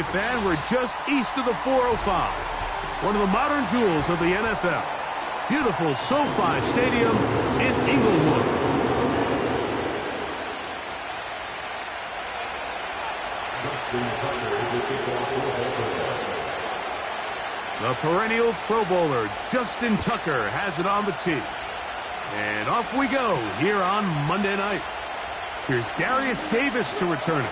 Green Bay fan, we're just east of the 405. One of the modern jewels of the NFL. Beautiful SoFi Stadium in Inglewood. The perennial Pro Bowler, Justin Tucker, has it on the tee. And off we go here on Monday night. Here's Darius Davis to return it.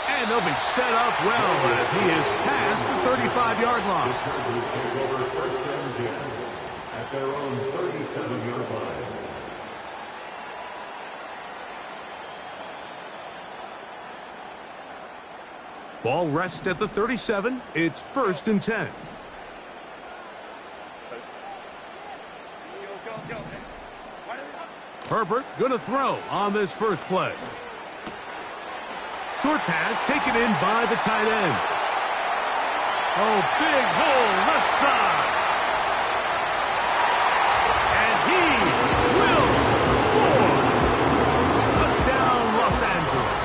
And they'll be set up well as he is past the 35-yard line. At their own 37-yard line. Ball rests at the 37. It's 1st and 10. Herbert gonna throw on this first play. Short pass taken in by the tight end. Oh, big hole left side. And he will score. Touchdown, Los Angeles.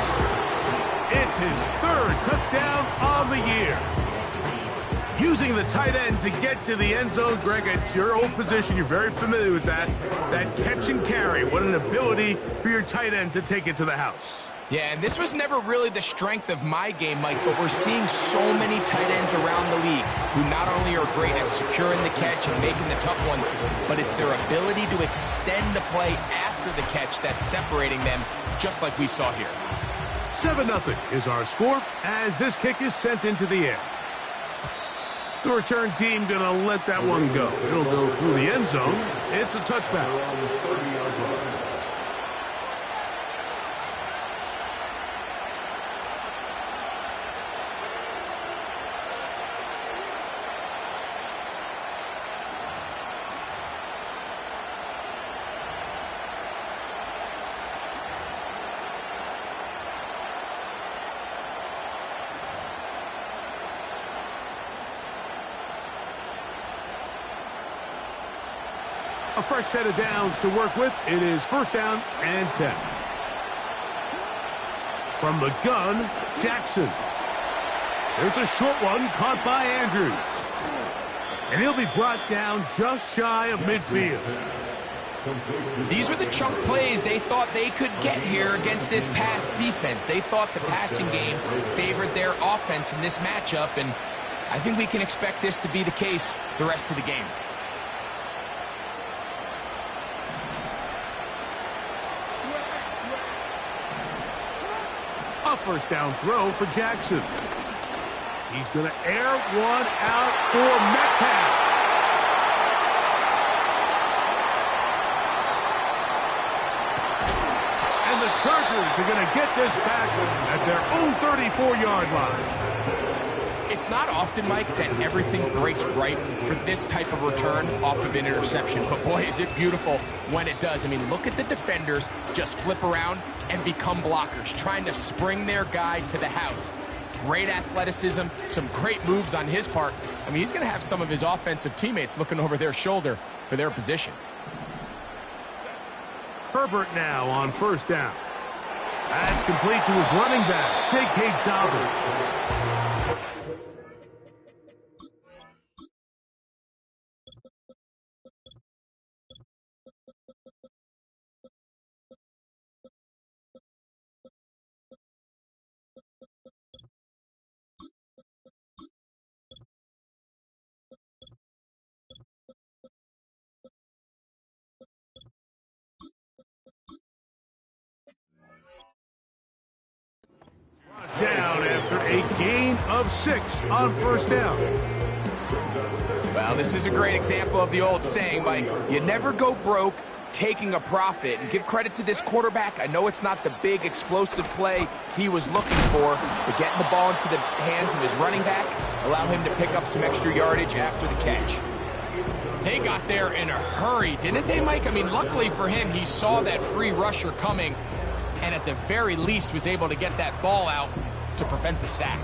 It's his 3rd touchdown on the year. Using the tight end to get to the end zone, Greg, it's your old position. You're very familiar with that. That catch and carry. What an ability for your tight end to take it to the house. Yeah, and this was never really the strength of my game, Mike, but we're seeing so many tight ends around the league who not only are great at securing the catch and making the tough ones, but it's their ability to extend the play after the catch that's separating them, just like we saw here. 7-0 is our score as this kick is sent into the air. The return team going to let that one go. It'll go through the end zone. It's a touchback. A fresh set of downs to work with. It is 1st down and 10. From the gun, Jackson. There's a short one caught by Andrews. And he'll be brought down just shy of midfield. These were the chunk plays they thought they could get here against this pass defense. They thought the passing game favored their offense in this matchup, and I think we can expect this to be the case the rest of the game. A 1st down throw for Jackson. He's going to air one out for Metcalf. And the Chargers are going to get this back at their own 34-yard line. It's not often, Mike, that everything breaks right for this type of return off of an interception. But, boy, is it beautiful when it does. I mean, look at the defenders just flip around and become blockers, trying to spring their guy to the house. Great athleticism, some great moves on his part. I mean, he's going to have some of his offensive teammates looking over their shoulder for their position. Herbert now on 1st down. That's complete to his running back, J.K. Dobbins. Down after a gain of 6 on 1st down. Well, this is a great example of the old saying, Mike, you never go broke taking a profit. And give credit to this quarterback. I know it's not the big explosive play he was looking for, but getting the ball into the hands of his running back allow him to pick up some extra yardage after the catch. They got there in a hurry, didn't they, Mike? I mean, luckily for him, he saw that free rusher coming and at the very least was able to get that ball out to prevent the sack.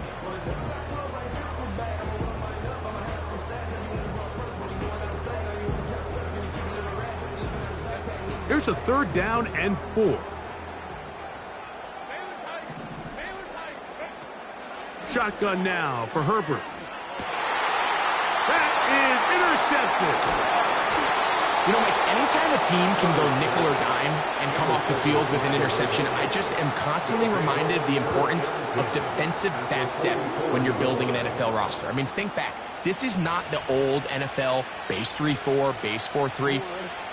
Here's a 3rd down and 4. shotgun now for Herbert. That is intercepted. You know, Mike, anytime a team can go nickel or dime and come off the field with an interception, I just am constantly reminded of the importance of defensive back depth when you're building an NFL roster. I mean, think back. This is not the old NFL base 3-4, base 4-3.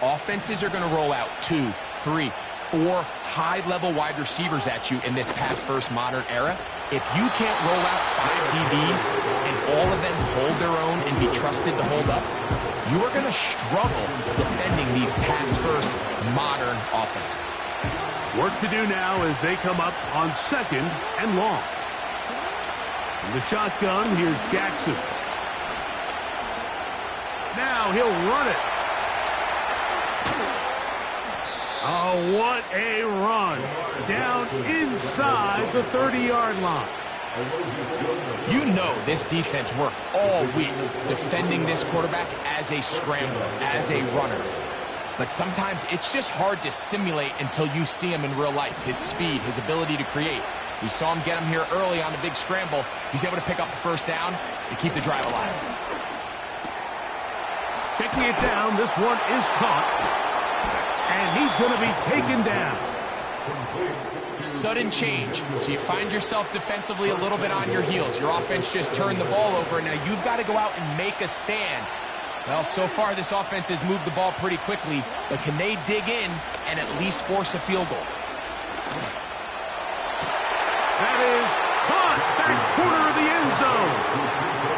Offenses are going to roll out 2, 3, 4 high-level wide receivers at you in this pass-first modern era. If you can't roll out 5 DBs and all of them hold their own and be trusted to hold up, you are going to struggle defending these pass-first modern offenses. Work to do now as they come up on 2nd and long. In the shotgun, here's Jackson. Now he'll run it. Oh, what a run. Down inside the 30-yard line. You know this defense worked all week defending this quarterback as a scrambler, as a runner. But sometimes it's just hard to simulate until you see him in real life. His speed, his ability to create. We saw him get him here early on the big scramble. He's able to pick up the first down and keep the drive alive. Checking it down, this one is caught. And he's going to be taken down. Sudden change. So you find yourself defensively a little bit on your heels. Your offense just turned the ball over, and now you've got to go out and make a stand. Well, so far this offense has moved the ball pretty quickly, but can they dig in and at least force a field goal? That is caught back corner of the end zone.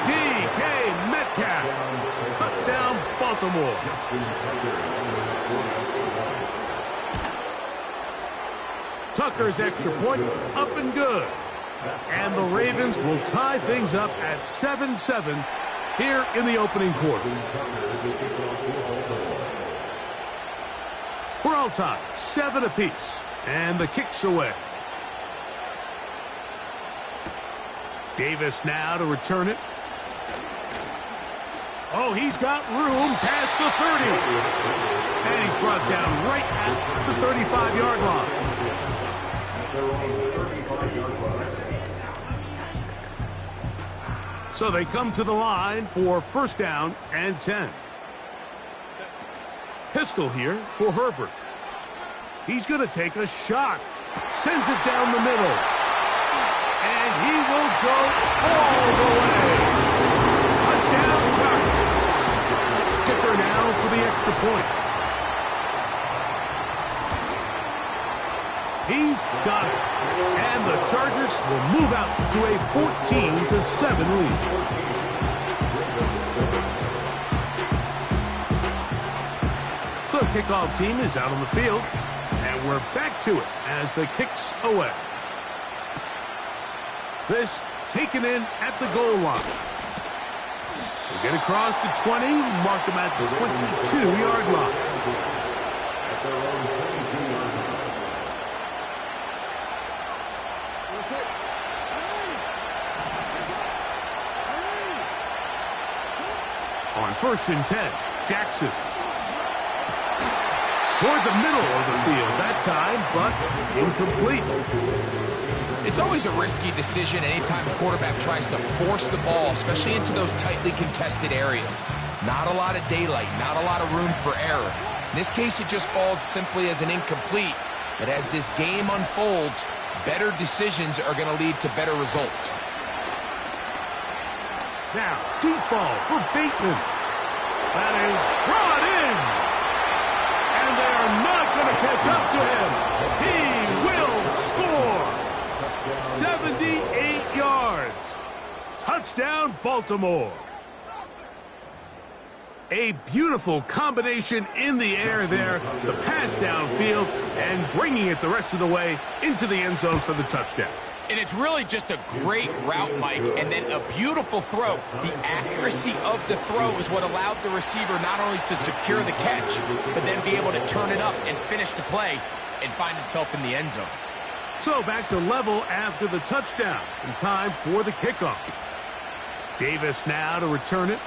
D.K. Metcalf. Touchdown, Baltimore. Tucker's extra point up and good. And the Ravens will tie things up at 7-7 here in the opening quarter. We're all tied, 7 apiece, and the kick's away. Davis now to return it. Oh, he's got room past the 30. And he's brought down right at the 35-yard line. So they come to the line for 1st down and 10. Pistol here for Herbert. He's going to take a shot. Sends it down the middle. And he will go all the way. Touchdown, Tucker. Kicker now for the extra point. He's got it. And the Chargers will move out to a 14-7 lead. The kickoff team is out on the field. And we're back to it as the kick's away. This taken in at the goal line. They get across the 20, mark them at the 22-yard line. On 1st and 10, Jackson. Toward the middle of the field that time, but incomplete. It's always a risky decision anytime a quarterback tries to force the ball, especially into those tightly contested areas. Not a lot of daylight, not a lot of room for error. In this case, it just falls simply as an incomplete. But as this game unfolds, better decisions are going to lead to better results. Now, deep ball for Bateman. That is brought in. And they're not going to catch up to him. He will score. 78 yards. Touchdown, Baltimore. A beautiful combination in the air there. The pass downfield and bringing it the rest of the way into the end zone for the touchdown. And it's really just a great route, Mike, and then a beautiful throw. The accuracy of the throw is what allowed the receiver not only to secure the catch, but then be able to turn it up and finish the play and find himself in the end zone. So back to level after the touchdown, in time for the kickoff. Davis now to return it.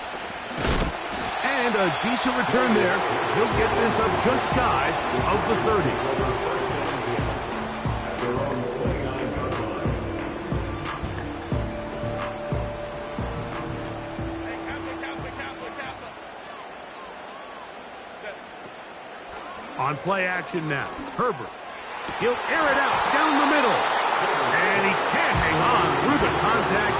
And a decent return there. He'll get this up just shy of the 30. On play action now, Herbert. He'll air it out down the middle. And he can't hang on through the contact.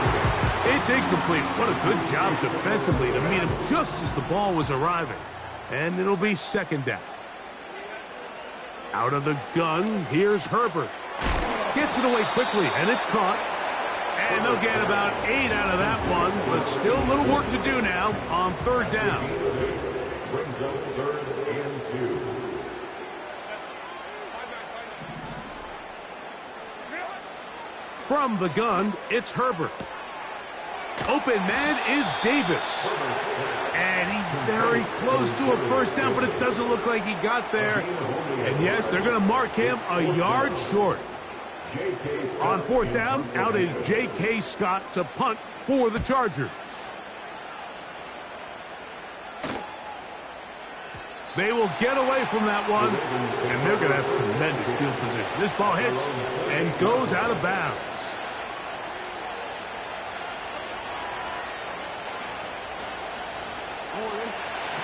It's incomplete. What a good job defensively to meet him just as the ball was arriving. And it'll be second down. Out of the gun, here's Herbert. Gets it away quickly, and it's caught. And they'll get about 8 out of that one, but still a little work to do now on third down. Brings up 3rd and 2. From the gun, it's Herbert. Open man is Davis. And he's very close to a first down, but it doesn't look like he got there. And yes, they're going to mark him a yard short. On fourth down, out is J.K. Scott to punt for the Chargers. They will get away from that one, and they're going to have tremendous field position. This ball hits and goes out of bounds.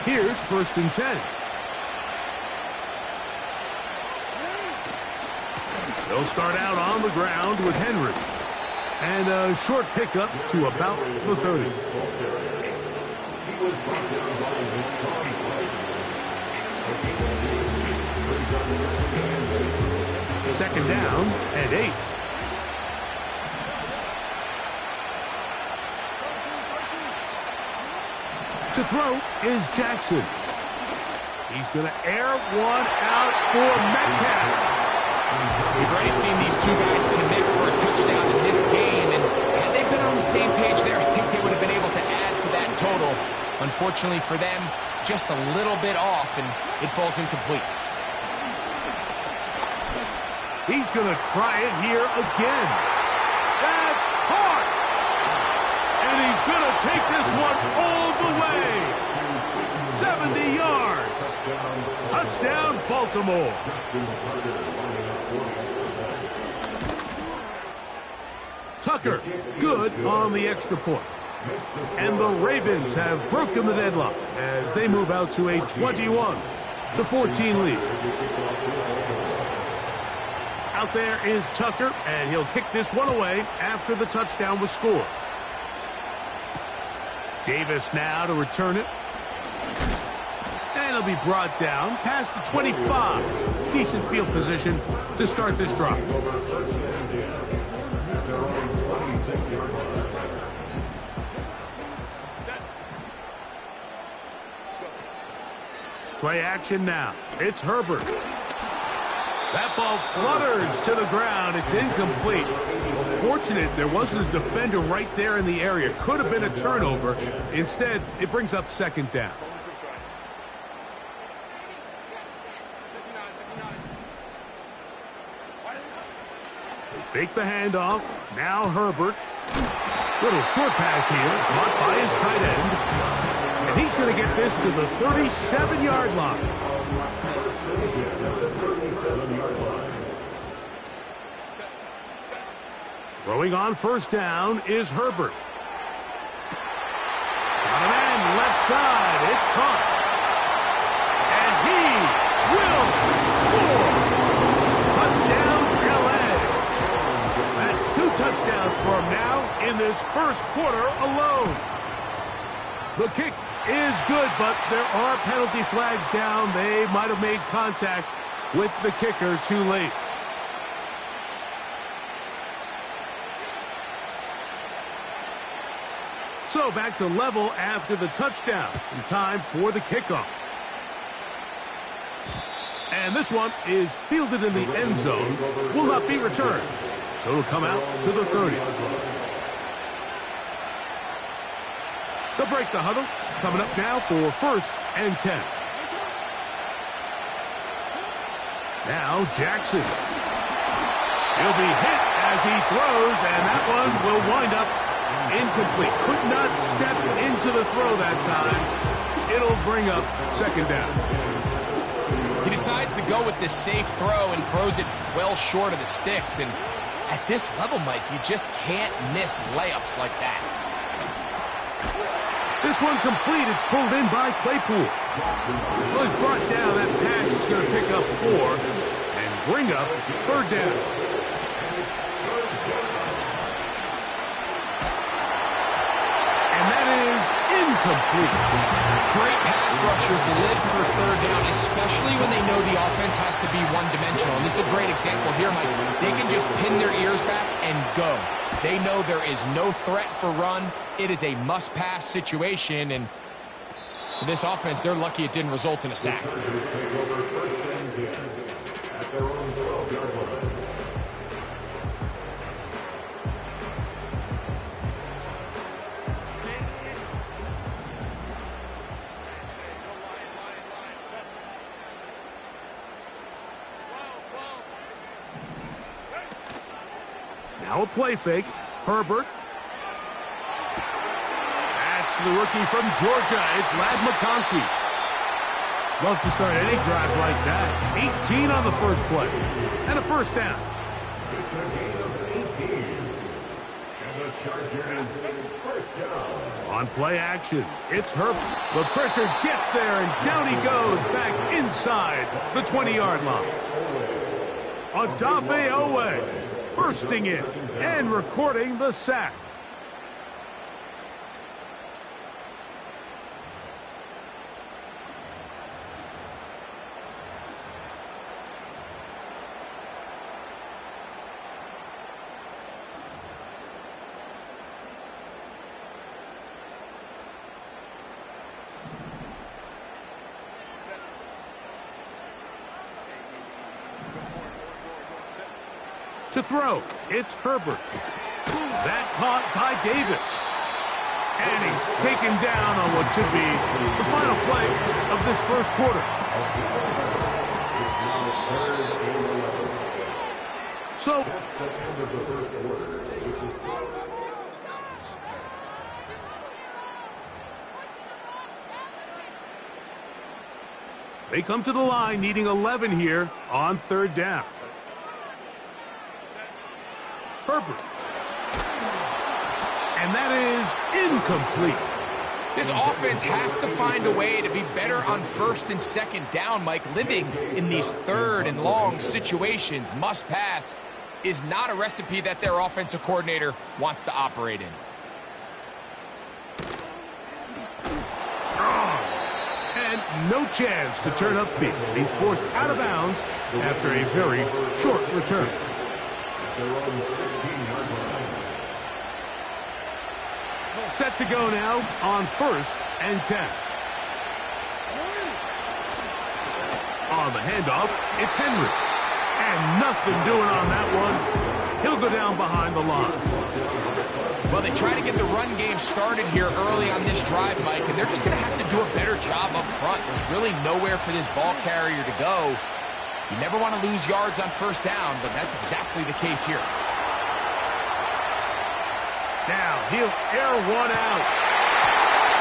Here's 1st and 10. They'll start out on the ground with Henry. And a short pickup to about the 30. Second down and 8. To throw is Jackson. He's going to air one out for Metcalf. We've already seen these two guys connect for a touchdown in this game, and had they been on the same page there, I think they would have been able to add to that total. Unfortunately for them, just a little bit off, and it falls incomplete. He's going to try it here again. That's caught! And he's going to take this one all the way. 70 yards. Touchdown, Baltimore. Tucker, good on the extra point. And the Ravens have broken the deadlock as they move out to a 21-14 lead. Out there is Tucker, and he'll kick this one away after the touchdown was scored. Davis now to return it. And he'll be brought down past the 25. Decent field position to start this drive. Play action now. It's Herbert. That ball flutters to the ground. It's incomplete. Well, fortunate there wasn't a defender right there in the area. Could have been a turnover. Instead, it brings up second down. They fake the handoff. Now Herbert. Little short pass here. Caught by his tight end. And he's going to get this to the 37-yard line. Throwing on first down is Herbert. On an end, left side. It's caught. And he will score. Touchdown, L.A. That's 2 touchdowns for him now in this first quarter alone. The kick is good, but there are penalty flags down. They might have made contact with the kicker too late. So back to level after the touchdown. In time for the kickoff. And this one is fielded in the end zone. Will not be returned. So it'll come out to the 30. They'll break the huddle. Coming up now for 1st and 10. Now Jackson. He'll be hit as he throws, and that one will wind up incomplete. Could not step into the throw that time. It'll bring up second down. He decides to go with this safe throw and throws it well short of the sticks. And at this level, Mike, you just can't miss layups like that. This one complete. It's pulled in by Claypool. Well, he's brought down. That pass is going to pick up 4 and bring up third down. And that is incomplete. Great pass rushers live for third down, especially when they know the offense has to be one-dimensional. And this is a great example here, Mike. They can just pin their ears back and go. They know there is no threat for run. It is a must-pass situation, and for this offense, they're lucky it didn't result in a sack. Now a play fake. Herbert. That's the rookie from Georgia. It's Lad McConkey. Love to start any drive like that. 18 on the first play. And a first down. It's a gain of 18. And the Chargers first down. On play action, it's Herbert. The pressure gets there, and down he goes back inside the 20-yard line. Odafe Owe bursting in and recording the sack. To throw, it's Herbert. That caught by Davis. And he's taken down on what should be the final play of this first quarter. So, they come to the line needing 11 here on third down. Herbert. And that is incomplete. This offense has to find a way to be better on first and second down, Mike. Living in these third and long situations, must pass, is not a recipe that their offensive coordinator wants to operate in. And no chance to turn upfield. He's forced out of bounds after a very short return. Set to go now on first and 10. On the handoff, it's Henry. And nothing doing on that one. He'll go down behind the line. Well, they try to get the run game started here early on this drive, Mike, and they're just going to have to do a better job up front. There's really nowhere for this ball carrier to go. You never want to lose yards on first down, but that's exactly the case here. Now he'll air one out.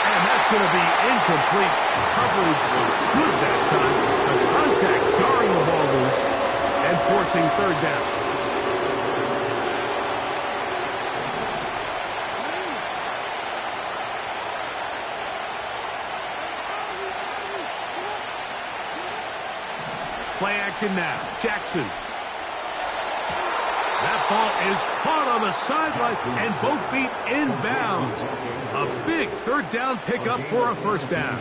And that's going to be incomplete. Coverage was good that time. The contact jarring the ball loose and forcing third down. Play action now. Jackson. That ball is caught on the sideline and both feet inbounds. A big third down pickup for a first down.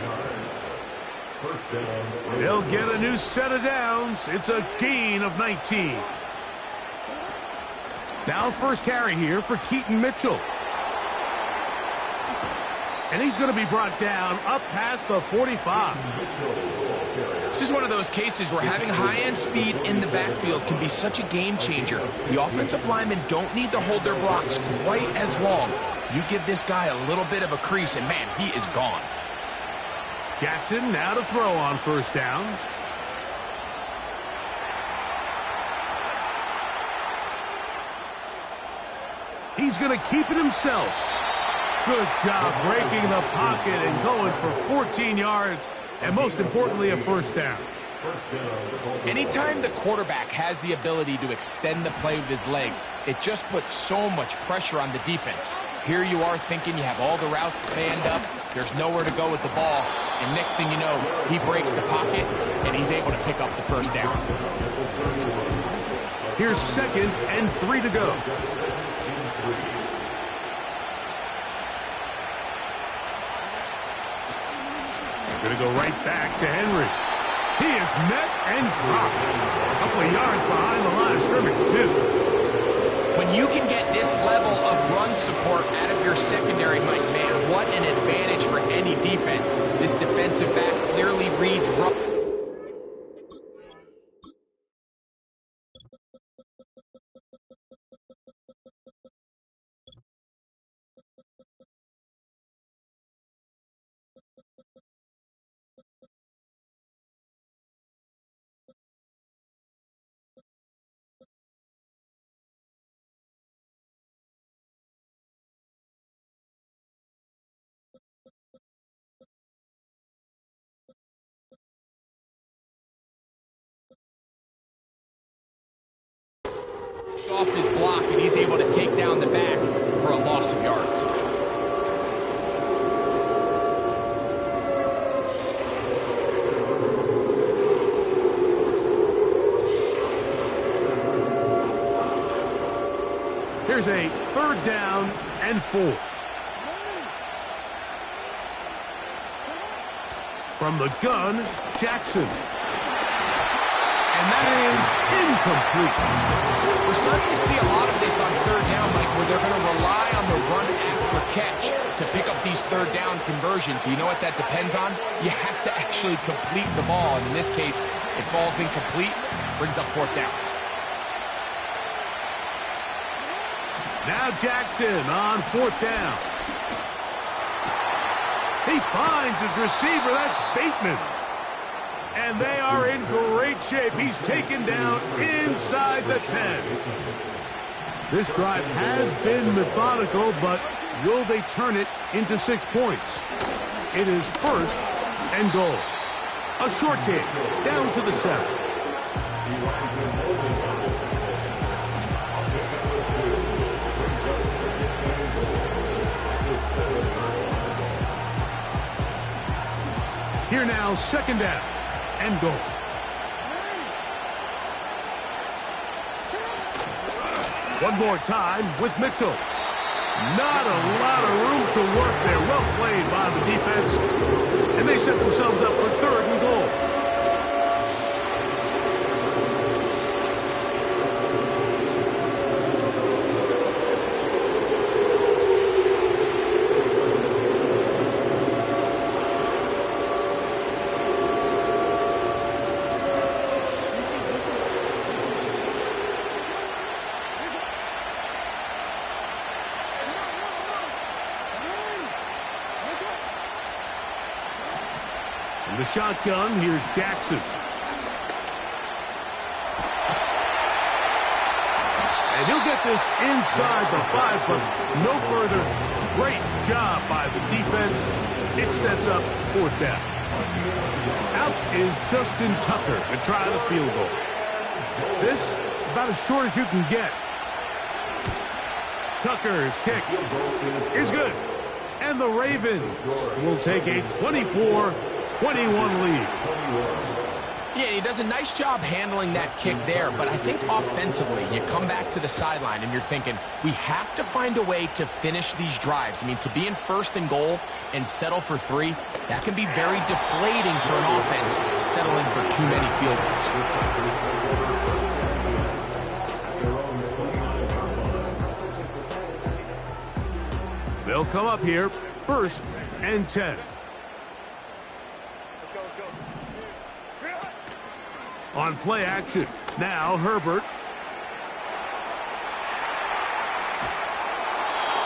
They'll get a new set of downs. It's a gain of 19. Now first carry here for Keaton Mitchell. And he's going to be brought down up past the 45. This is one of those cases where having high-end speed in the backfield can be such a game changer. The offensive linemen don't need to hold their blocks quite as long. You give this guy a little bit of a crease, and man, he is gone. Jackson now to throw on first down. He's going to keep it himself. Good job breaking the pocket and going for 14 yards. And most importantly, a first down. Anytime the quarterback has the ability to extend the play with his legs, it just puts so much pressure on the defense. Here you are thinking you have all the routes manned up, there's nowhere to go with the ball, and next thing you know, he breaks the pocket, and he's able to pick up the first down. Here's 2nd and 3 to go. Going to go right back to Henry. He is met and dropped. A couple of yards behind the line of scrimmage, too. When you can get this level of run support out of your secondary, Mike, man, what an advantage for any defense. This defensive back clearly reads run. Off his block, and he's able to take down the back for a loss of yards. Here's a 3rd down and 4. From the gun, Jackson. And that is incomplete. We're starting to see a lot of this on 3rd down, Mike, where they're going to rely on the run after catch to pick up these 3rd down conversions. You know what that depends on? You have to actually complete the ball, and in this case, it falls incomplete, brings up 4th down. Now Jackson on 4th down. He finds his receiver. That's Bateman. And they are in great shape. He's taken down inside the 10. This drive has been methodical, but will they turn it into 6 points? It is 1st and goal. A short game, down to the 7. Here now, 2nd down and goal. One more time with Mitchell. Not a lot of room to work there. Well played by the defense. And they set themselves up for 3rd and goal. In the shotgun, here's Jackson. And he'll get this inside the 5, but no further. Great job by the defense. It sets up 4th down. Out is Justin Tucker to try the field goal. This about as short as you can get. Tucker's kick is good. And the Ravens will take a 24-21 lead. Yeah, he does a nice job handling that kick there, but I think offensively, you come back to the sideline and you're thinking, we have to find a way to finish these drives. I mean, to be in 1st and goal and settle for 3, that can be very deflating for an offense settling for too many field goals. They'll come up here, 1st and 10. On play action, now Herbert.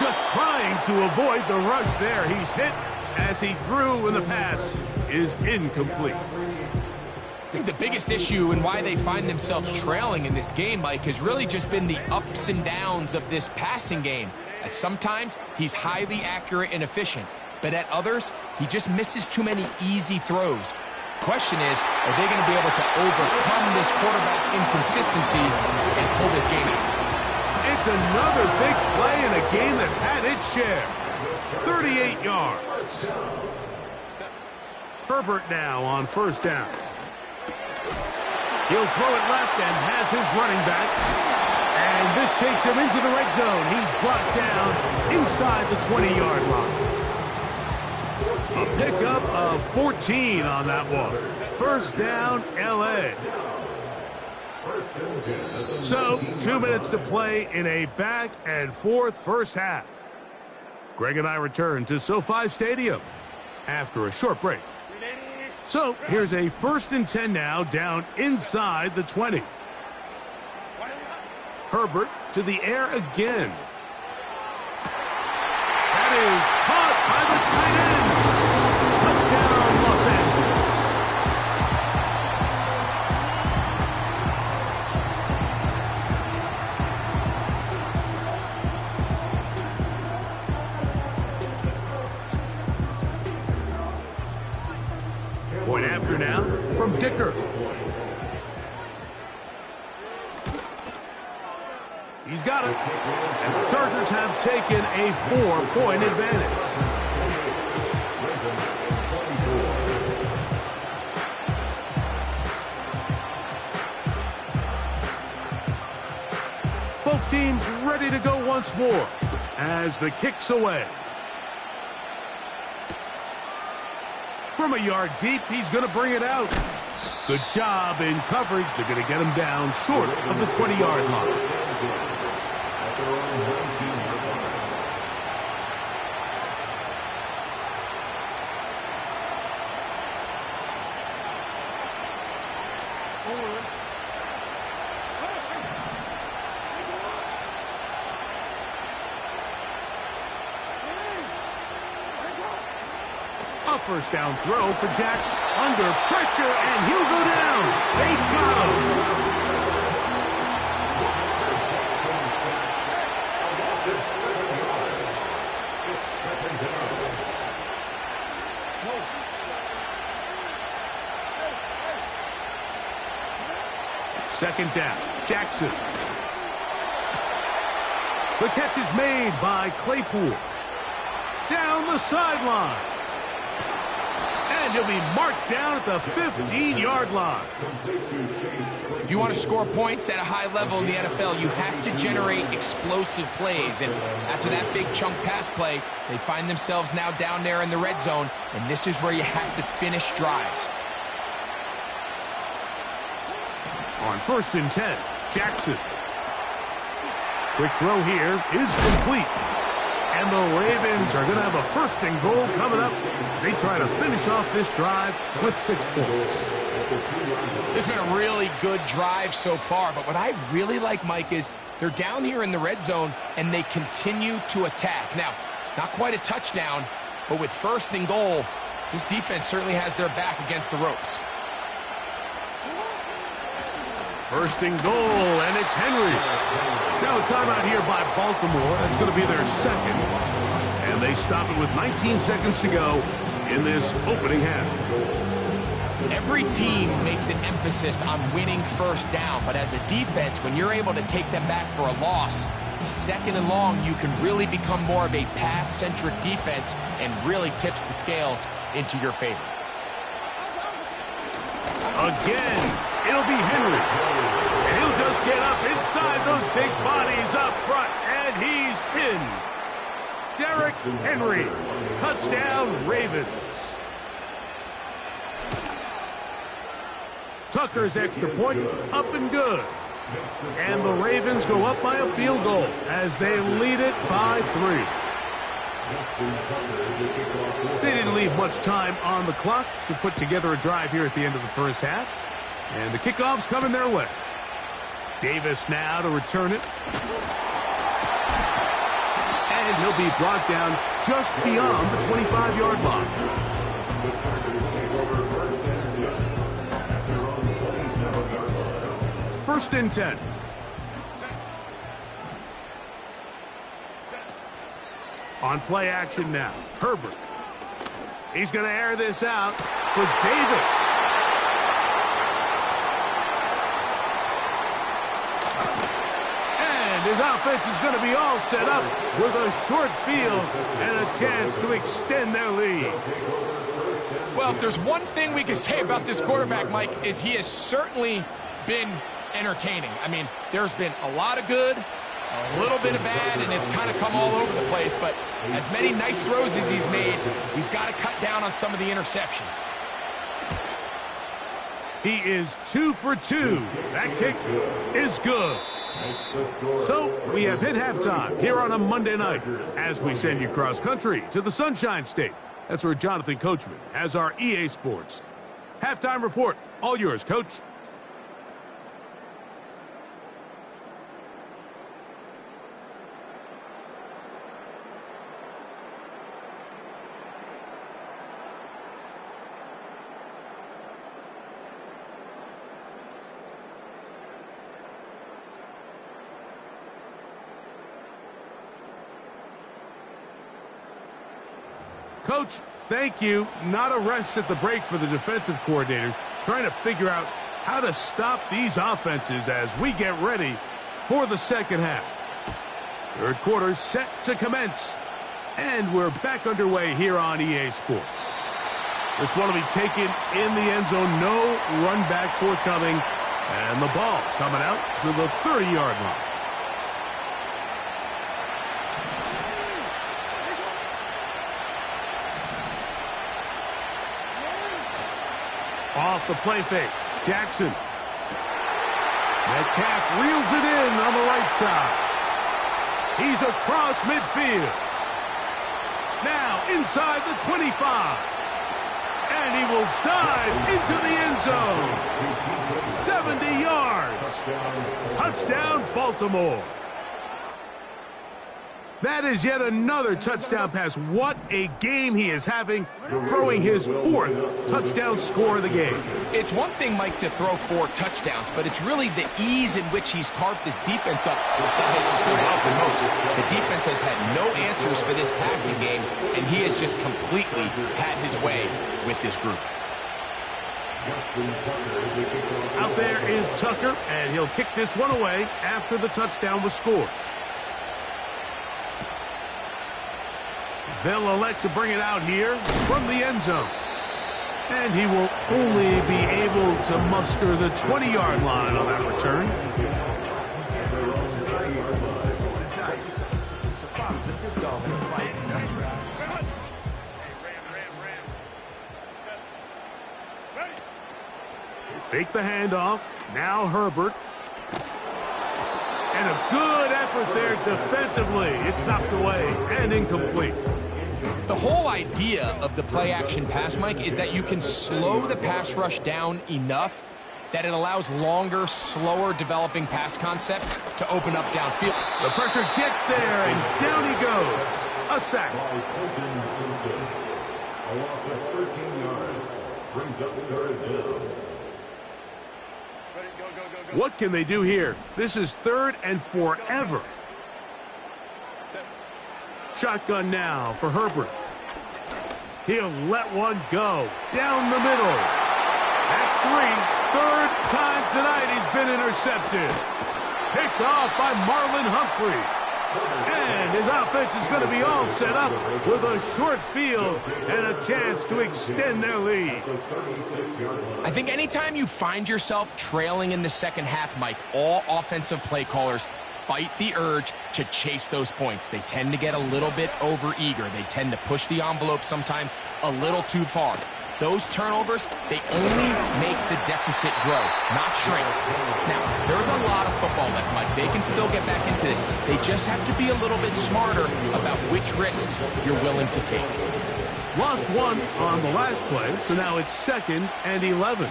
Just trying to avoid the rush there. He's hit as he threw, and the pass is incomplete. I think the biggest issue and why they find themselves trailing in this game, Mike, has really just been the ups and downs of this passing game. At sometimes, he's highly accurate and efficient, but at others, he just misses too many easy throws. Question is, are they going to be able to overcome this quarterback inconsistency and pull this game out? It's Just another big play in a game that's had its share. 38 yards. Herbert now on first down. He'll throw it left and has his running back. And this takes him into the red zone. He's brought down inside the 20-yard line. A pickup of 14 on that one. First down, L.A. So, 2 minutes to play in a back-and-forth first half. Greg and I return to SoFi Stadium after a short break. So, here's a 1st and 10 now, down inside the 20. Herbert to the air again. That is caught by the tight end. Touchdown, Los Angeles. Point after now from Dicker. He's got it. And the Chargers have taken a 4-point advantage. Both teams ready to go once more as the kick's away. From a yard deep, he's going to bring it out. Good job in coverage. They're going to get him down short of the 20-yard line. A first down throw for Jack. Under pressure, and he'll go down. They got him. Second down, Jackson. The catch is made by Claypool. Down the sideline. And he'll be marked down at the 15-yard line. If you want to score points at a high level in the NFL, you have to generate explosive plays. And after that big chunk pass play, they find themselves now down there in the red zone. And this is where you have to finish drives. On 1st and 10, Jackson. Quick throw here is complete. And the Ravens are going to have a 1st and goal coming up. They try to finish off this drive with 6 points. This has been a really good drive so far, but what I really like, Mike, is they're down here in the red zone, and they continue to attack. Now, not quite a touchdown, but with 1st and goal, this defense certainly has their back against the ropes. 1st and goal, and it's Henry. Now a timeout here by Baltimore. That's going to be their 2nd. And they stop it with 19 seconds to go in this opening half. Every team makes an emphasis on winning 1st down, but as a defense, when you're able to take them back for a loss, 2nd and long, you can really become more of a pass-centric defense and really tips the scales into your favor. Again, it'll be Henry. And he'll just get up inside those big bodies up front, and he's in. Derrick Henry, touchdown Ravens. Tucker's extra point, up and good. And the Ravens go up by a field goal as they lead it by 3. They didn't leave much time on the clock to put together a drive here at the end of the first half. And the kickoff's coming their way. Davis now to return it. And he'll be brought down just beyond the 25-yard line. 1st and 10. On play action now, Herbert. He's going to air this out for Davis. And his offense is going to be all set up with a short field and a chance to extend their lead. Well, if there's one thing we can say about this quarterback, Mike, is he has certainly been entertaining. I mean, there's been a lot of good, a little bit of bad, and it's kind of come all over the place. But as many nice throws as he's made, he's got to cut down on some of the interceptions. He is 2 for 2. That kick is good. So we have hit halftime here on a Monday night as we send you cross country to the Sunshine State. That's where Jonathan Coachman has our EA Sports halftime report. All yours, Coach. Coach, thank you. Not a rest at the break for the defensive coordinators, trying to figure out how to stop these offenses as we get ready for the second half. Third quarter set to commence, and we're back underway here on EA Sports. This one will be taken in the end zone. No run back forthcoming, and the ball coming out to the 30-yard line. Off the play fake, Jackson. Metcalf reels it in on the right side. He's across midfield. Now inside the 25. And he will dive into the end zone. 70 yards. Touchdown, Baltimore. That is yet another touchdown pass. What a game he is having, throwing his fourth touchdown score of the game. It's one thing, Mike, to throw 4 touchdowns, but it's really the ease in which he's carved this defense up that has stood out the most. The defense has had no answers for this passing game, and he has just completely had his way with this group. Out there is Tucker, and he'll kick this one away after the touchdown was scored. They'll elect to bring it out here from the end zone. And he will only be able to muster the 20-yard line on that return. They fake the handoff. Now Herbert. And a good effort there defensively. It's knocked away and incomplete. The whole idea of the play-action pass, Mike, is that you can slow the pass rush down enough that it allows longer, slower developing pass concepts to open up downfield. The pressure gets there, and down he goes. A sack. A loss of 13 yards brings up the third down. What can they do here? This is 3rd and forever. Shotgun now for Herbert. He'll let one go down the middle. That's 3. Third time tonight he's been intercepted. Picked off by Marlon Humphrey. And his offense is going to be all set up with a short field and a chance to extend their lead. I think anytime you find yourself trailing in the second half, Mike, all offensive play callers fight the urge to chase those points. They tend to get a little bit over-eager. They tend to push the envelope sometimes a little too far. Those turnovers, they only make the deficit grow, not shrink. Now, there's a lot of football left, Mike. They can still get back into this. They just have to be a little bit smarter about which risks you're willing to take. Lost one on the last play, so now it's 2nd and 11.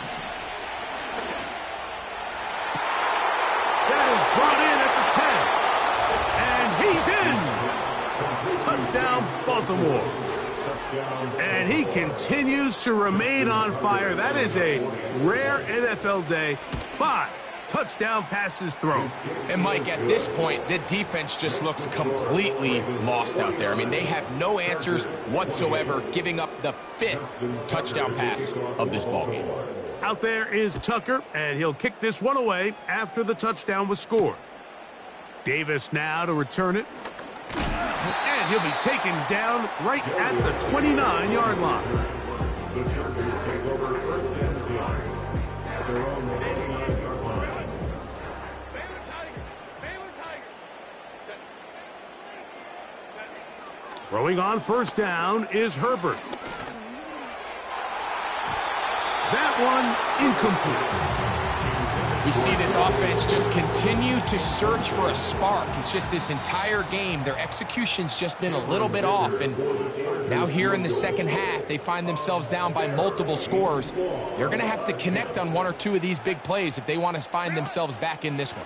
That is brought in at the 10. And he's in. Touchdown, Baltimore. And he continues to remain on fire. That is a rare NFL day. 5 touchdown passes thrown. And, Mike, at this point, the defense just looks completely lost out there. I mean, they have no answers whatsoever, giving up the 5th touchdown pass of this ballgame. Out there is Tucker, and he'll kick this one away after the touchdown was scored. Davis now to return it. And he'll be taken down right at the 29-yard line. The Chargers take over first and 10 at their own 29-yard line. Throwing on first down is Herbert. That one incomplete. We see this offense just continue to search for a spark. It's just this entire game, their execution's just been a little bit off. And now here in the second half, they find themselves down by multiple scores. They're going to have to connect on one or two of these big plays if they want to find themselves back in this one.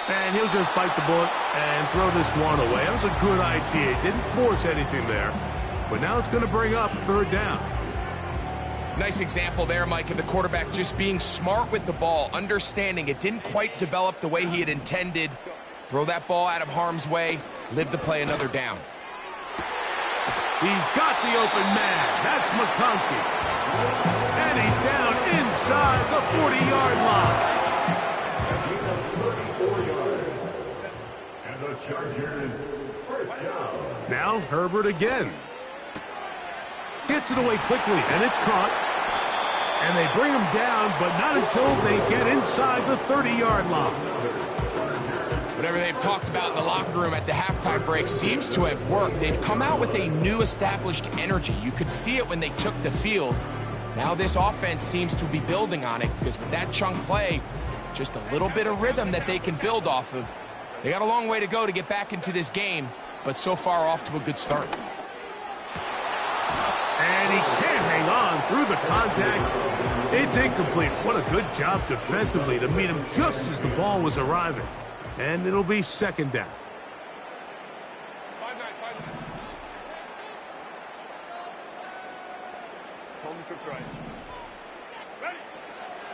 And he'll just bite the bullet and throw this one away. That was a good idea. Didn't force anything there. But now it's going to bring up third down. Nice example there, Mike, of the quarterback just being smart with the ball, understanding it didn't quite develop the way he had intended. Throw that ball out of harm's way, live to play another down. He's got the open man. That's McConkey. And he's down inside the 40-yard line. And the Chargers first down. Now Herbert again. Gets it away quickly, and it's caught. And they bring him down, but not until they get inside the 30-yard line. Whatever they've talked about in the locker room at the halftime break seems to have worked. They've come out with a new established energy. You could see it when they took the field. Now this offense seems to be building on it, because with that chunk play, just a little bit of rhythm that they can build off of. They got a long way to go to get back into this game, but so far off to a good start. And he can't hang on through the contact. It's incomplete. What a good job defensively to meet him just as the ball was arriving. And it'll be second down.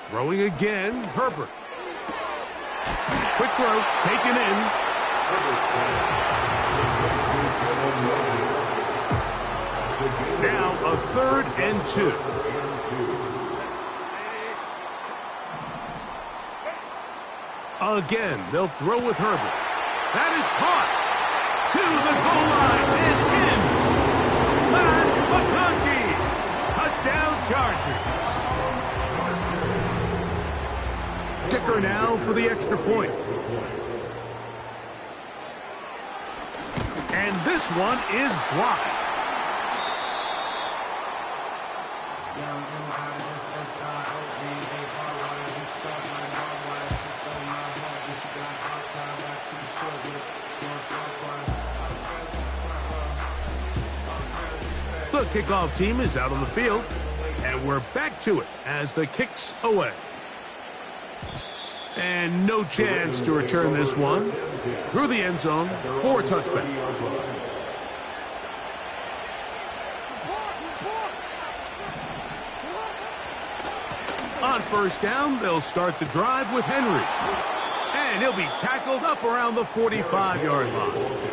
Throwing again, Herbert. Quick throw, taken in. Now a 3rd and 2. Again, they'll throw with Herbert. That is caught to the goal line and in. Matt McConkey. Touchdown Chargers. Kicker now for the extra point. And this one is blocked. The kickoff team is out on the field, and we're back to it as the kick's away. And no chance to return this one through the end zone for a touchback. On first down, they'll start the drive with Henry. And he'll be tackled up around the 45-yard line.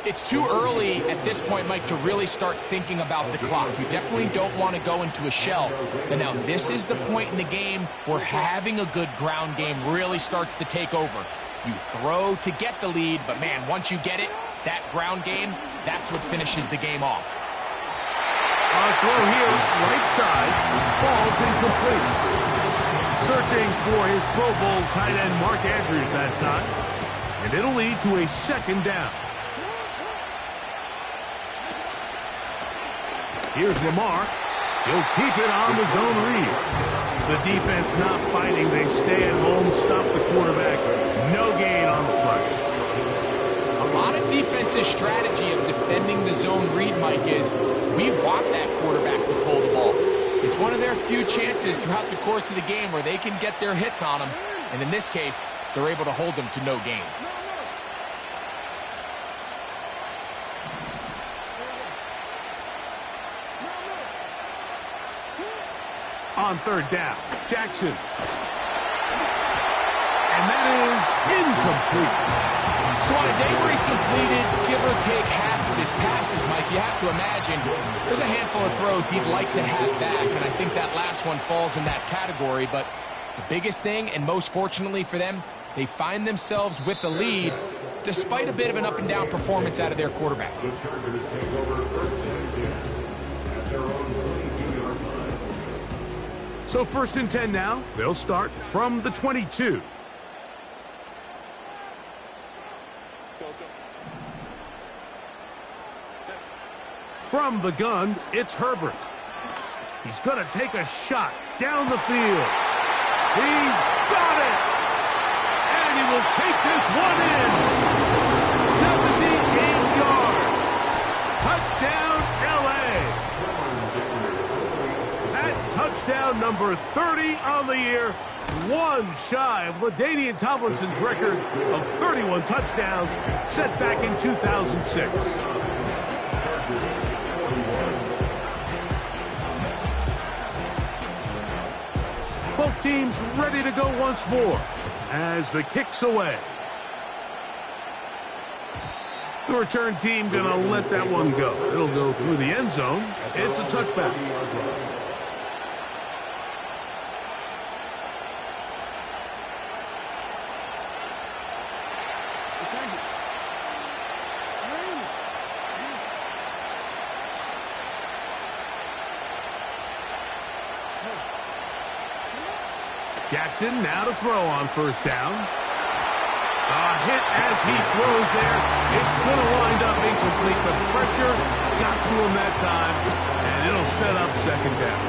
It's too early at this point, Mike, to really start thinking about the clock. You definitely don't want to go into a shell. But now this is the point in the game where having a good ground game really starts to take over. You throw to get the lead, but man, once you get it, that ground game, that's what finishes the game off. A throw here, right side, falls incomplete. Searching for his Pro Bowl tight end Mark Andrews that time. And it'll lead to a second down. Here's Lamar. He'll keep it on the zone read. The defense not fighting. They stay at home, stop the quarterback. No gain on the play. A lot of defensive strategy of defending the zone read, Mike, is we want that quarterback to pull the ball. It's one of their few chances throughout the course of the game where they can get their hits on them. And in this case, they're able to hold them to no gain. On third down, Jackson. And that is incomplete. So on a day where he's completed, give or take half of his passes, Mike, you have to imagine there's a handful of throws he'd like to have back, and I think that last one falls in that category. But the biggest thing, and most fortunately for them, they find themselves with the lead despite a bit of an up-and-down performance out of their quarterback. The Chargers take over first and 10 at their own 22-yard line. So 1st and 10 now. They'll start from the 22. From the gun, it's Herbert. He's going to take a shot down the field. He's got it! And he will take this one in. 78 yards. Touchdown, L.A. That's touchdown number 30 on the year. One shy of LaDainian Tomlinson's record of 31 touchdowns set back in 2006. Both teams ready to go once more as the kick's away. The return team going to let that one go. It'll go through the end zone. It's a touchback. Jackson now to throw on 1st down. A hit as he throws there. It's going to wind up incomplete, but pressure got to him that time, and it'll set up 2nd down.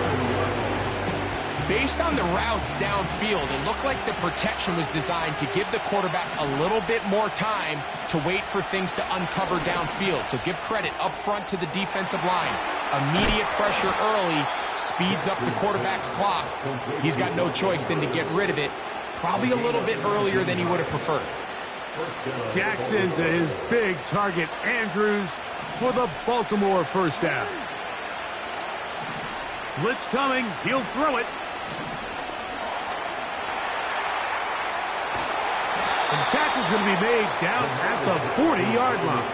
Based on the routes downfield, it looked like the protection was designed to give the quarterback a little bit more time to wait for things to uncover downfield. So give credit up front to the defensive line. Immediate pressure early speeds up the quarterback's clock. He's got no choice than to get rid of it, probably a little bit earlier than he would have preferred. Jackson to his big target, Andrews, for the Baltimore 1st down. Blitz coming. He'll throw it. And the tackle's going to be made down at the 40-yard line.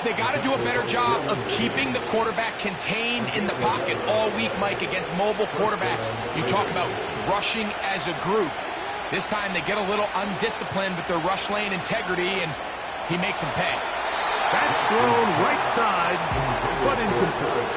They got to do a better job of keeping the quarterback contained in the pocket all week, Mike, against mobile quarterbacks. You talk about rushing as a group. This time they get a little undisciplined with their rush lane integrity, and he makes them pay. That's thrown right side, but incomplete.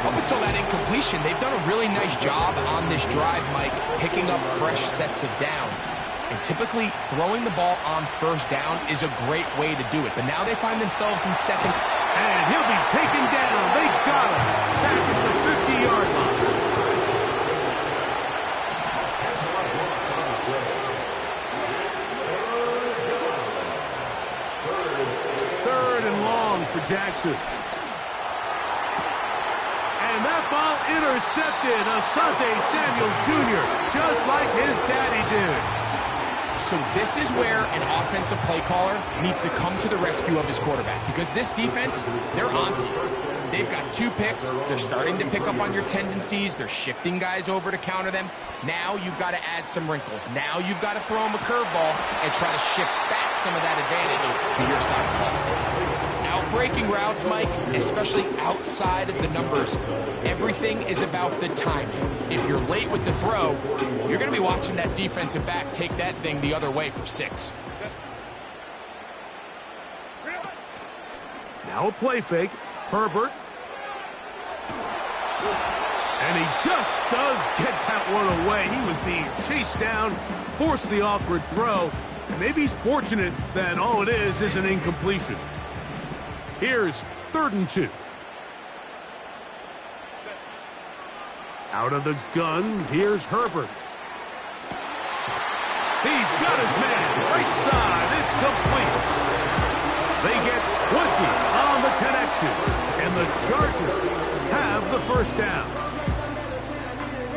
Up until that incompletion, they've done a really nice job on this drive, Mike, picking up fresh sets of downs. And typically, throwing the ball on 1st down is a great way to do it. But now they find themselves in 2nd. And he'll be taken down. They got him back at the 50-yard line. Third and long for Jackson. And that ball intercepted. Asante Samuel Jr., just like his daddy did. So this is where an offensive play caller needs to come to the rescue of his quarterback, because this defense, they're onto you. They've got 2 picks. They're starting to pick up on your tendencies. They're shifting guys over to counter them. Now you've got to add some wrinkles. Now you've got to throw them a curveball and try to shift back some of that advantage to your side of the ball. Outbreaking routes, Mike, especially outside of the numbers, everything is about the timing. If you're late with the throw, you're going to be watching that defensive back take that thing the other way for 6. Now a play fake. Herbert. And he just does get that one away. He was being chased down, forced the awkward throw. And maybe he's fortunate that all it is an incompletion. Here's 3rd and 2. Out of the gun, here's Herbert. He's got his man, right side, it's complete. They get 20 on the connection, and the Chargers have the 1st down.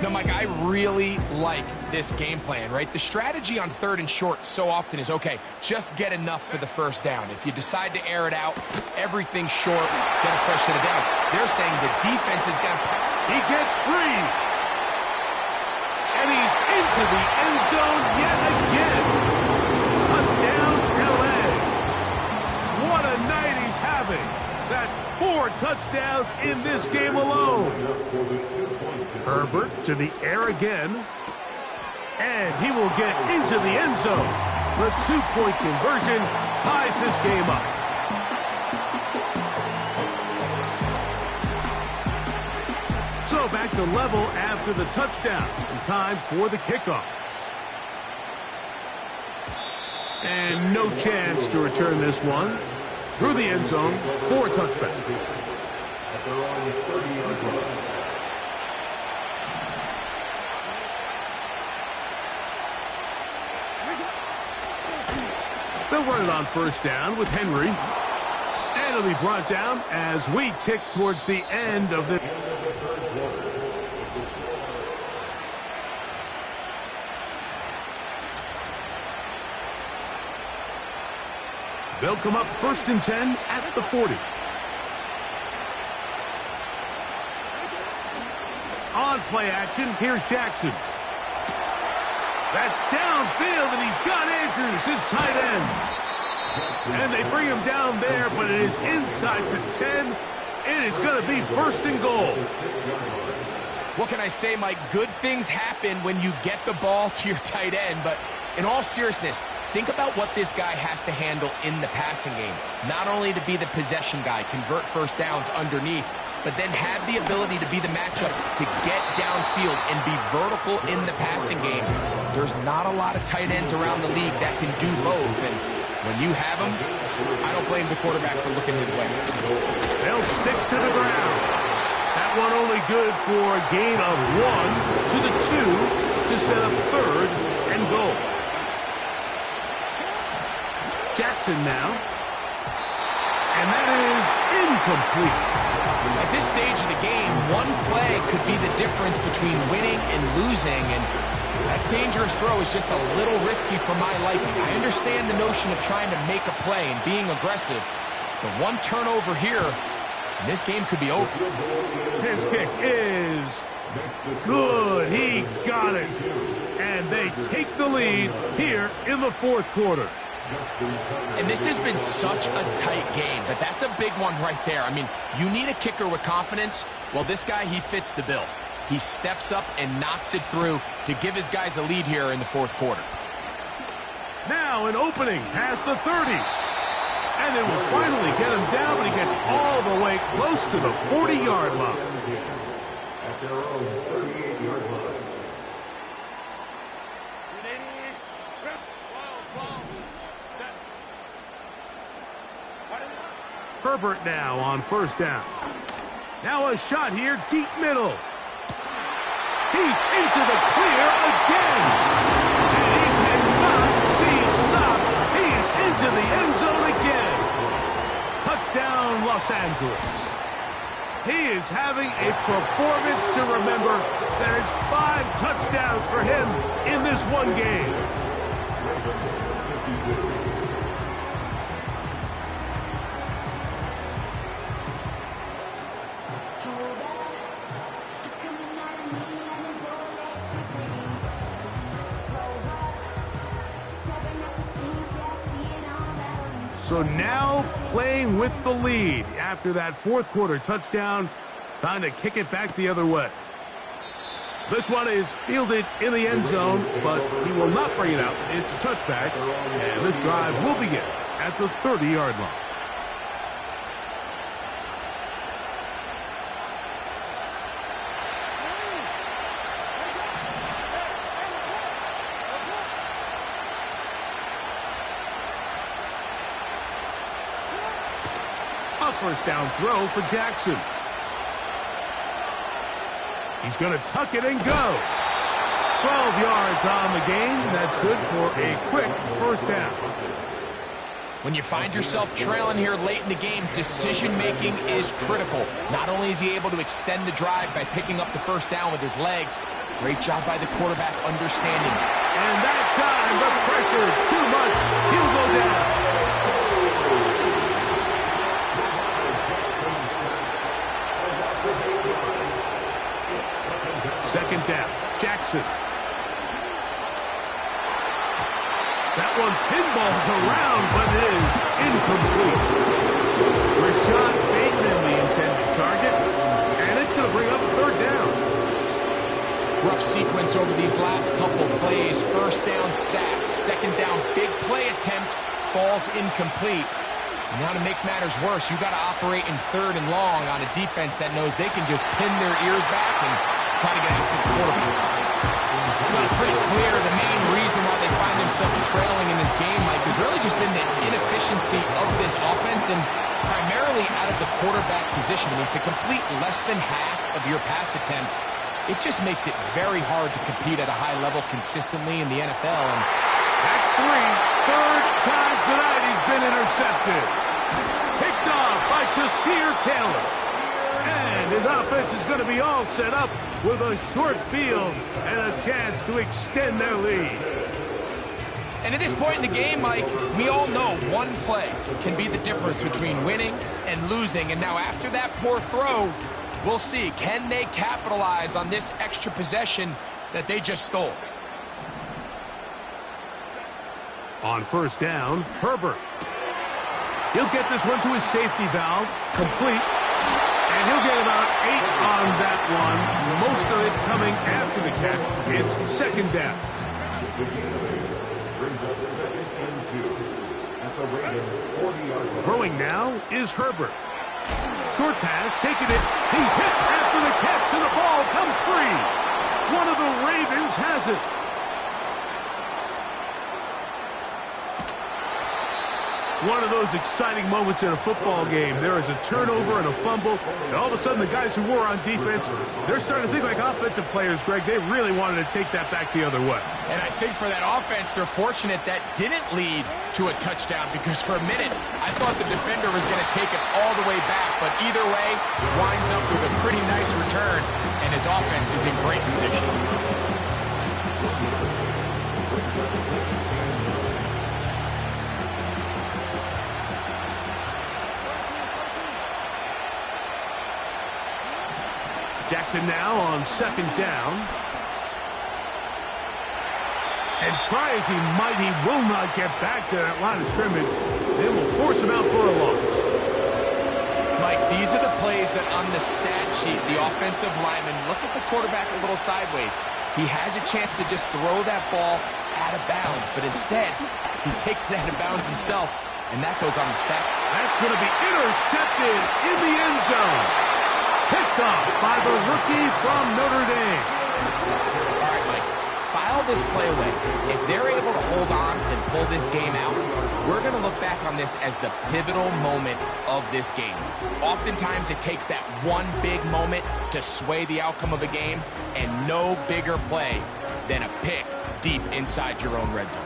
No, Mike, I really like this game plan, right? The strategy on 3rd and short so often is, okay, just get enough for the 1st down. If you decide to air it out, everything short, get a fresh set of downs. They're saying the defense is going to... He gets free. And he's into the end zone yet again. Touchdown, in this game alone. Herbert to the air again. And he will get into the end zone. The two-point conversion ties this game up. So back to level after the touchdown. And time for the kickoff. And no chance to return this one. Through the end zone for a touchback. They'll run it on first down with Henry. And it'll be brought down as we tick towards the end of the... They'll come up 1st and 10 at the 40. On play action, here's Jackson. That's downfield, and he's got Andrews, his tight end. And they bring him down there, but it is inside the 10. It is going to be 1st and goal. What can I say, Mike? Good things happen when you get the ball to your tight end, but in all seriousness, think about what this guy has to handle in the passing game. Not only to be the possession guy, convert first downs underneath, but then have the ability to be the matchup to get downfield and be vertical in the passing game. There's not a lot of tight ends around the league that can do both, and when you have them, I don't blame the quarterback for looking his way. They'll stick to the ground. That one only good for a gain of 1 to the 2 to set up 3rd and goal. Jackson now. And that is incomplete. At this stage of the game, one play could be the difference between winning and losing, and that dangerous throw is just a little risky for my liking. I understand the notion of trying to make a play and being aggressive, but one turnover here, and this game could be over. His kick is good. He got it. And they take the lead here in the 4th quarter. And this has been such a tight game, but that's a big one right there. I mean, you need a kicker with confidence. Well, this guy, he fits the bill. He steps up and knocks it through to give his guys a lead here in the 4th quarter. Now an opening past the 30. And they will finally get him down, but he gets all the way close to the 40-yard line. At their own 38-yard line. Herbert now on first down. Now a shot here, deep middle. He's into the clear again. And he cannot be stopped. He is into the end zone again. Touchdown, Los Angeles. He is having a performance to remember. That is 5 touchdowns for him in this one game. So now playing with the lead after that 4th quarter touchdown. Time to kick it back the other way. This one is fielded in the end zone, but he will not bring it out. It's a touchback, and this drive will begin at the 30-yard line. A first down throw for Jackson. He's going to tuck it and go. 12 yards on the game. That's good for a quick first down. When you find yourself trailing here late in the game, decision-making is critical. Not only is he able to extend the drive by picking up the first down with his legs, great job by the quarterback understanding. And that time, the pressure too much. He'll go down. Second down, Jackson. That one pinballs around, but it is incomplete. Rashad Bateman, the intended target. Rough sequence over these last couple plays. First down sack, second down big play attempt, falls incomplete. And now to make matters worse, you got to operate in third and long on a defense that knows they can just pin their ears back and try to get after the quarterback. Well, it's pretty clear the main reason why they find themselves trailing in this game, Mike, has really just been the inefficiency of this offense and primarily out of the quarterback position. I mean, to complete less than half of your pass attempts, it just makes it very hard to compete at a high level consistently in the NFL. And that's third time tonight he's been intercepted. Picked off by Jasir Taylor. And his offense is going to be all set up with a short field and a chance to extend their lead. And at this point in the game, Mike, we all know one play can be the difference between winning and losing. And now after that poor throw, we'll see, can they capitalize on this extra possession that they just stole? On first down, Herbert. He'll get this one to his safety valve, complete. And he'll get about 8 on that one. Most of it coming after the catch. It's second down. Throwing now is Herbert. Short pass, taking it. He's hit after the catch, and the ball comes free. One of the Ravens has it. One of those exciting moments in a football game. There is a turnover and a fumble, and all of a sudden the guys who were on defense, they're starting to think like offensive players, Greg. They really wanted to take that back the other way. And I think for that offense, they're fortunate that didn't lead to a touchdown, because for a minute, I thought the defender was going to take it all the way back, but either way, winds up with a pretty nice return, and his offense is in great position. Jackson now on second down. And try as he might, he will not get back to that line of scrimmage. They will force him out for a loss. Mike, these are the plays that on the stat sheet, the offensive lineman, look at the quarterback a little sideways. He has a chance to just throw that ball out of bounds, but instead, he takes it out of bounds himself, and that goes on the stat. That's going to be intercepted in the end zone. Picked off by the rookie from Notre Dame. All right, Mike, file this play away. If they're able to hold on and pull this game out, we're going to look back on this as the pivotal moment of this game. Oftentimes, it takes that one big moment to sway the outcome of a game, and no bigger play than a pick deep inside your own red zone.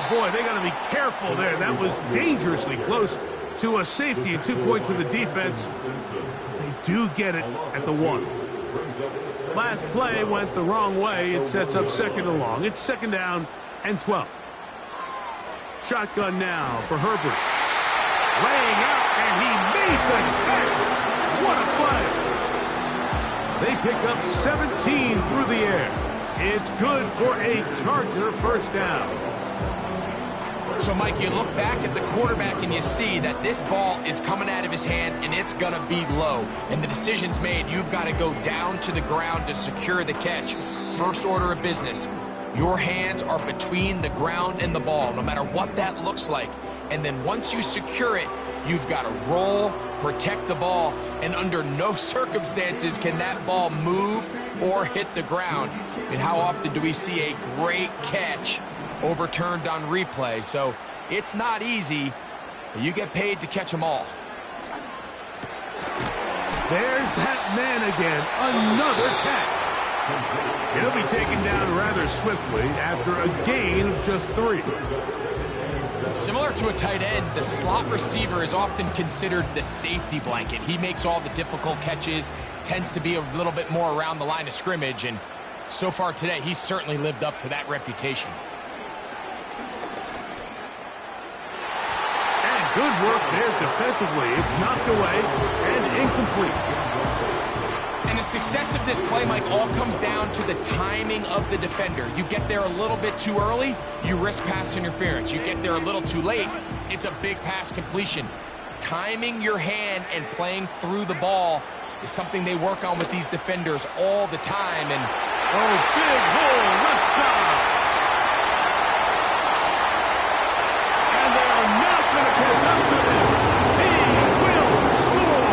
Boy, they got to be careful there. That was dangerously close to a safety and 2 points for the defense. They do get it at the 1. Last play went the wrong way. It sets up second and long. It's second down and 12. Shotgun now for Herbert. Laying out, and he made the catch. What a play. They pick up 17 through the air. It's good for a Charger first down. So, Mike, you look back at the quarterback and you see that this ball is coming out of his hand and it's going to be low. And the decision's made. You've got to go down to the ground to secure the catch. First order of business. Your hands are between the ground and the ball, no matter what that looks like. And then once you secure it, you've got to roll, protect the ball, and under no circumstances can that ball move or hit the ground. And how often do we see a great catch overturned on replay? So it's not easy, but you get paid to catch them all. There's that man again. Another catch. He'll be taken down rather swiftly after a gain of just 3. Similar to a tight end, the slot receiver is often considered the safety blanket. He makes all the difficult catches, tends to be a little bit more around the line of scrimmage, and So far today, he's certainly lived up to that reputation. And good work there defensively. It's knocked away and incomplete. And the success of this play, Mike, all comes down to the timing of the defender. You get there a little bit too early, you risk pass interference. You get there a little too late, it's a big pass completion. Timing your hand and playing through the ball is something they work on with these defenders all the time. And oh, big hole left side. And they are not going to catch up to him. He will score.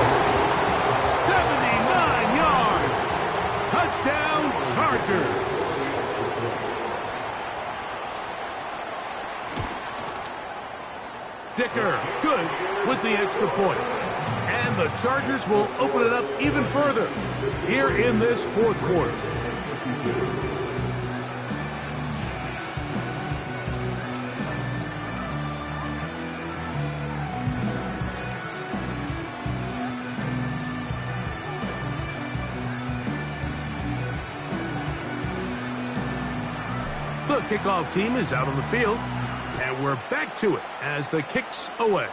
79 yards. Touchdown, Chargers. Dicker, good with the extra point. And the Chargers will open it up even further here in this fourth quarter. The kickoff team is out on the field, and we're back to it as the kick's away.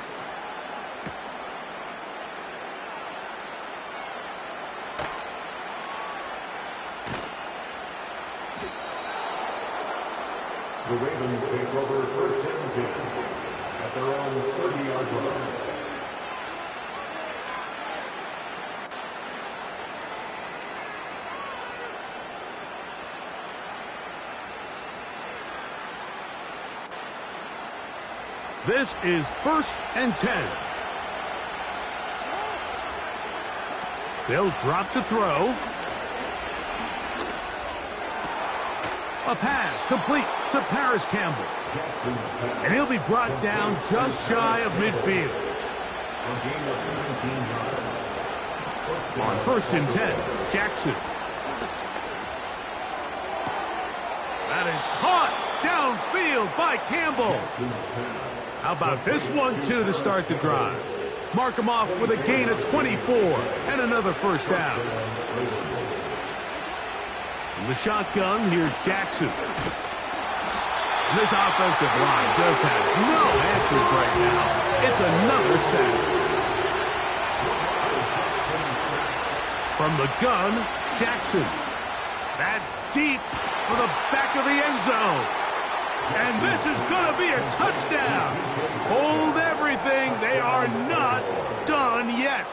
The Ravens take over first and 10 at their own 30-yard line. This is first and 10. They'll drop to throw. A pass complete to Paris Campbell. And he'll be brought down just shy of midfield. On first and 10, Jackson. That is caught downfield by Campbell. How about this one, too, to start the drive? Mark him off with a gain of 24 and another first down. In the shotgun, here's Jackson. And this offensive line just has no answers right now. It's another sack. From the gun, Jackson. That's deep for the back of the end zone. And this is going to be a touchdown. Hold everything. They are not done yet.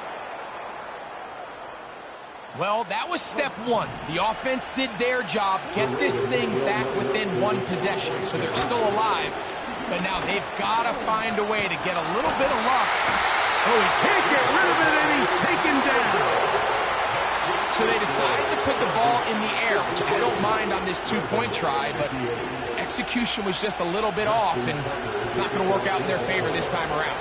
Well, that was step one. The offense did their job, get this thing back within one possession, so they're still alive. But now they've got to find a way to get a little bit of luck. Oh, he can't get rid of it, and he's taken down. So they decide to put the ball in the air, which I don't mind on this two-point try, but execution was just a little bit off, and it's not going to work out in their favor this time around.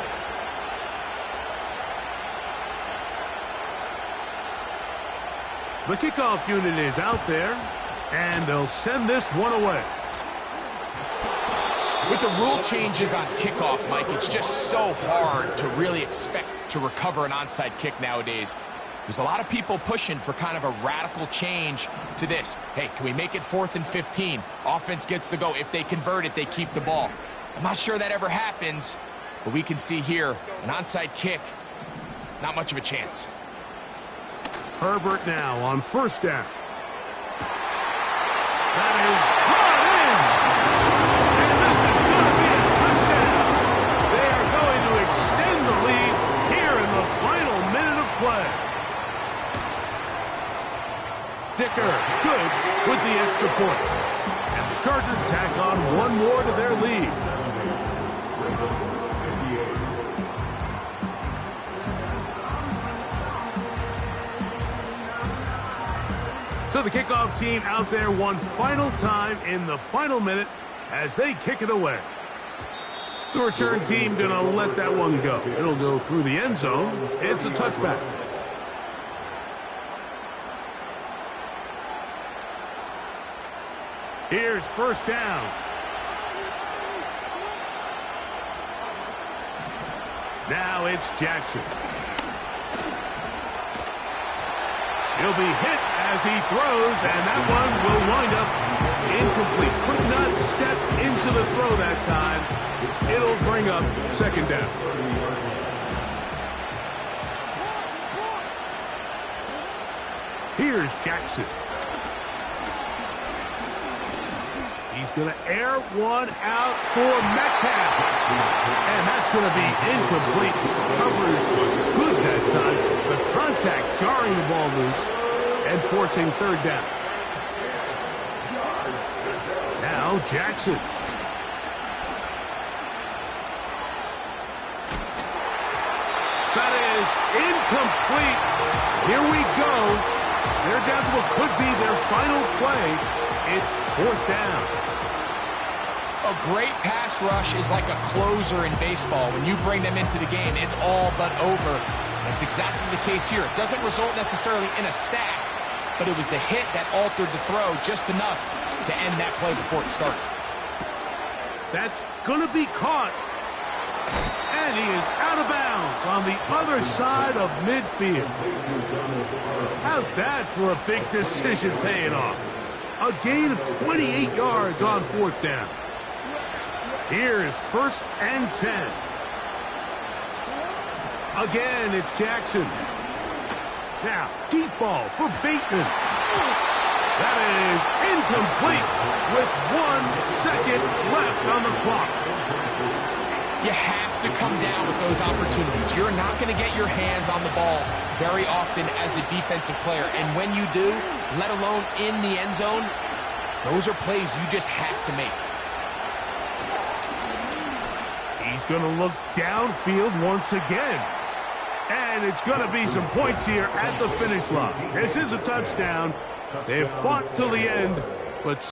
The kickoff unit is out there, and they'll send this one away. With the rule changes on kickoff, Mike, it's just so hard to really expect to recover an onside kick nowadays. There's a lot of people pushing for kind of a radical change to this. Hey, can we make it 4th and 15? Offense gets the go. If they convert it, they keep the ball. I'm not sure that ever happens, but we can see here an onside kick, not much of a chance. Herbert now on first down. That is brought in. And this is going to be a touchdown. They are going to extend the lead here in the final minute of play. Dicker, good with the extra point. And the Chargers tack on one more to their lead. So the kickoff team out there one final time in the final minute as they kick it away. The return team going to let that one go. It'll go through the end zone. It's a touchback. Here's first down. Now it's Jackson. He'll be hit as he throws, and that one will wind up incomplete. Could not step into the throw that time. It'll bring up second down. Here's Jackson. He's going to air one out for Metcalf. And that's going to be incomplete. Coverage was good that time. The contact jarring the ball loose and forcing third down. Now Jackson. That is incomplete. Here we go. They're down to what could be their final play. It's fourth down. A great pass rush is like a closer in baseball. When you bring them into the game, it's all but over. That's exactly the case here. It doesn't result necessarily in a sack, but it was the hit that altered the throw just enough to end that play before it started. That's going to be caught. And he is out of bounds on the other side of midfield. How's that for a big decision paying off? A gain of 28 yards on fourth down. Here's first and 10. Again, it's Jackson. Now, deep ball for Bateman. That is incomplete with 1 second left on the clock. You have to come down with those opportunities. You're not going to get your hands on the ball very often as a defensive player. And when you do, let alone in the end zone, those are plays you just have to make. He's going to look downfield once again. And it's going to be some points here at the finish line. This is a touchdown. They've fought till the end, but